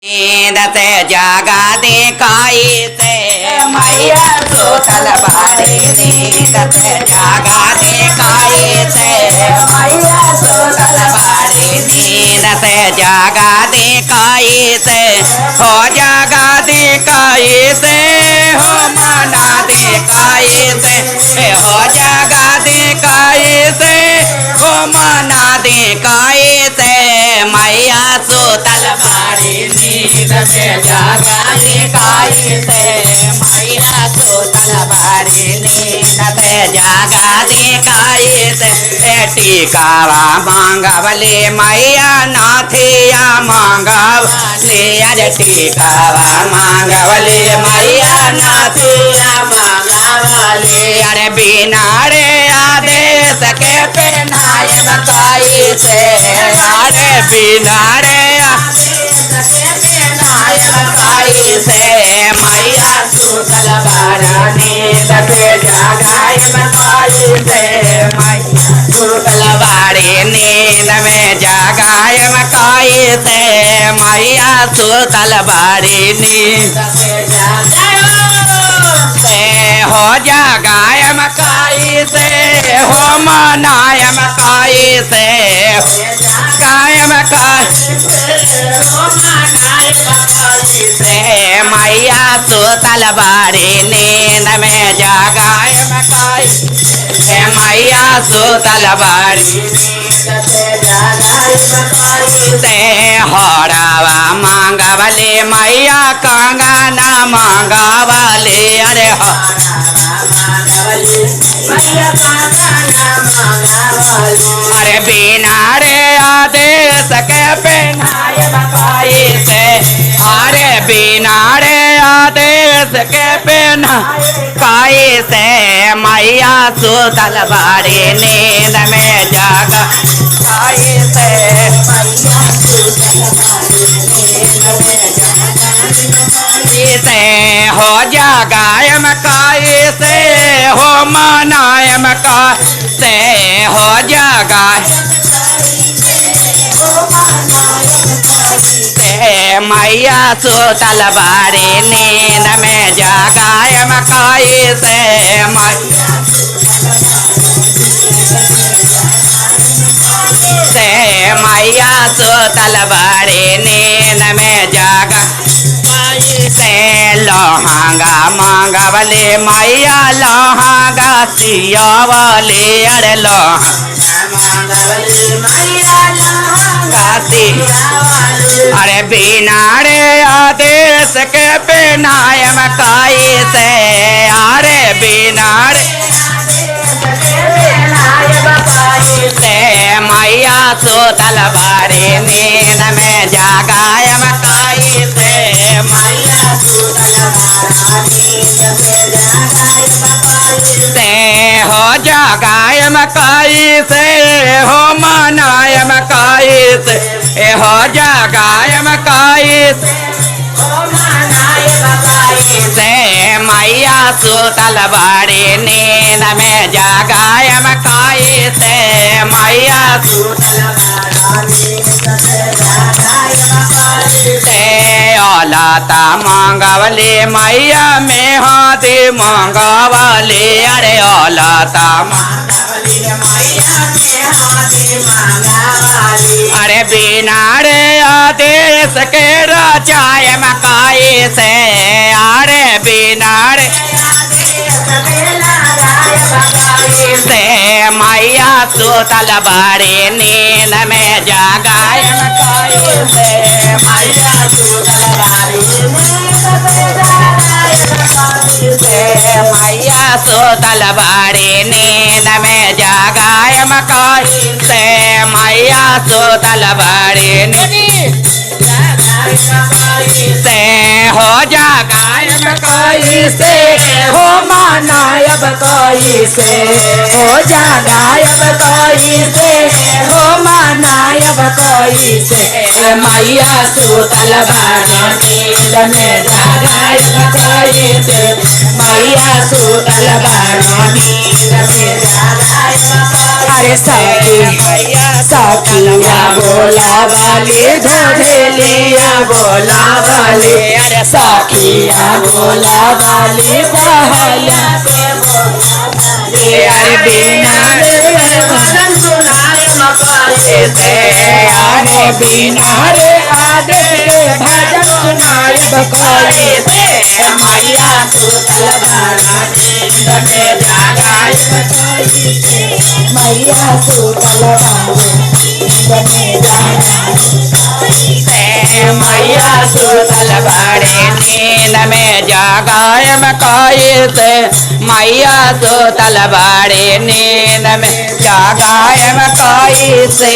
नींद से जागा दिखाई से मैया सुतल बाड़ी। नींद से जागा दिखाई से मैया सुतल बाड़ी। नींद से जागा दिखाई से हो जागा दिखाई से हो मना दिखाई से हो जागा दिखाई से हो मना दिखाई से मैया सुतल बाड़ी। नींद से जागा दिखाई से मैया सुतल बाड़ी। नींद से जागा दिखाई से टीकावा मांगवले मैया नाथिया मांगवले अरे टीकावा मांगवले मैया नाथिया मांगवले अरे बिना रे आदेश के पहनाए बताई से अरे बिना रे से मैया सुतल बाड़ी। नींद से जागाए बताई से मैया सुतल बाड़ी। नींद में जागाए मकाई से मैया सुतल बाड़ी। नींद से हो जागाए मकाई से हो मनाए मकाई से गाय मकाई से मैया सुतल बाड़ी। नींद में जागाए मकाई से मैया सुतल बाड़ी। से हरावा मांगवले मैया कंगना मांगवले अरे अरे बिना रे आदेश के पहनाए मकाई से अरे बिना रे आदेश के पहनाई से मैया सुतल बाड़ी। नींद में जागा से हो जागाए मकाई से हो मनाए मकाई से हो जागाए से मैया सुतल बाड़ी। नींद में जागाए मकाई से मैया सुतल बाड़ी। नींद में जागा से लोहांगा मांगवले मैया लोहांगा सियावले अरे अरे बिना रे आदेश के पहनाए मकाई से अरे बिना रे से मैया सुतल बाड़ी। नींद में जागाए मकाई से मैया सुतल बाड़ी। से हो जागाए मकाई से हो मनाए मकाई से हो जागाए मकाई से मैया सुतल बाड़ी। नींद में जागाए मकाई से मैया सुतल बाड़ी। औलाता मांगवले मैया में हाथी मांगवले अरे औलाता अरे बिना रे आदेश के रचाए मकाई से अरे बिना रे से मैया सुतल बाड़ी। नींद में जागाए मकाई से मैया सुतल बाड़ी। मैया सुतल बाड़ी। नींद में जागाए मकाई से मैया सुतल बाड़ी। से हो जागाए मकाई से हो मनाए मकाई से हो जागाए मकाई से हो मनाए मकाई से मैया सुतल बाड़ी। नींद में जागाए मकाई से मैया सुतल बाड़ी। नींद में जागाए अरे सखिया बोला वाली धोधेलिया बोला वाली अरे सखिया बोला वाली सहाया अरे बिना रे भजन सुनाए मकाए से अरे बिना रे आदे भजन सुनाए बकाए से मैया सुतल बाड़ा नींद में जागाए बकाए से मैया सुतल बाड़ा नींद में जागाए मैया सुतल बाड़े नींद में जागाए बकाए से मैया सुतल बाड़े नींद में जागाए बकाए से।